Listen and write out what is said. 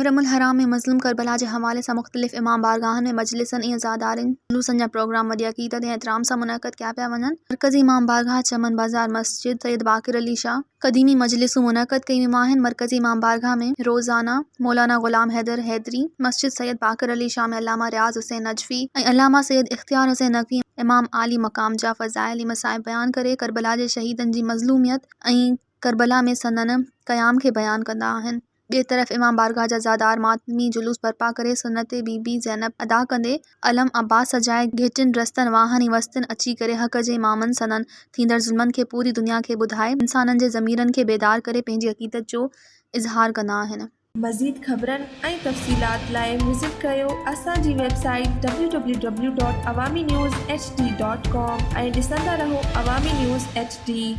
मुहर्रमुल हराम में मज़लूम करबला जे हवाले सां मुख़्तलिफ़ इमाम बारगाहनि में मजलिसनि ऐं ज़ादारिन जुलूसनि जा प्रोग्राम वॾी अक़ीदत ऐं एहतराम सां मुनक़द कया पिया वञनि। मरकज़ी इमाम बारगाह चमन बाज़ार मस्जिद सैयद बाक़िर अली शाह क़दीमी मजलिसूं मुनक़द कयूं वियूं आहिनि। मरकज़ी इमाम बारगाह में रोज़ाना मौलाना ग़ुलाम हैदर हैदरी, मस्जिद सैयद बाक़िर अली शाह में अल्लामा रियाज़ हुसैन नजफ़ी ऐं अल्लामा सैयद इख़्तियार हुसैन नक़वी इमाम आली मक़ाम जा फ़ज़ाइल ऐं मसाइब बयान करे करबला जे शहीदनि जी मज़लूमियत ऐं करबला में संदनि क़याम खे बयान कंदा आहिनि। ॿिए तरफ़ इमाम बारगाह जा ज़ादार मातमी जुलूस बर्पा करे सुन्नत बीबी ज़ैनब अदा कंदे अलम अब्बास सजाए घिटिन रस्तनि वाहन ऐं वस्तनि अची करे हक़ जे इमामनि संदनि थींदड़ ज़ुल्मनि खे पूरी दुनिया खे ॿुधाए इंसाननि जे ज़मीरनि खे बेदार करे पंहिंजी अक़ीदत जो इज़हार कंदा आहिनि। मज़ीद ख़बरनि ऐं तफ़सीलात लाइ विज़िट कयो असांजी वेबसाइट www.awamiNewsHD.com ऐं ॾिसंदा रहो अवामी न्यूज़ HD।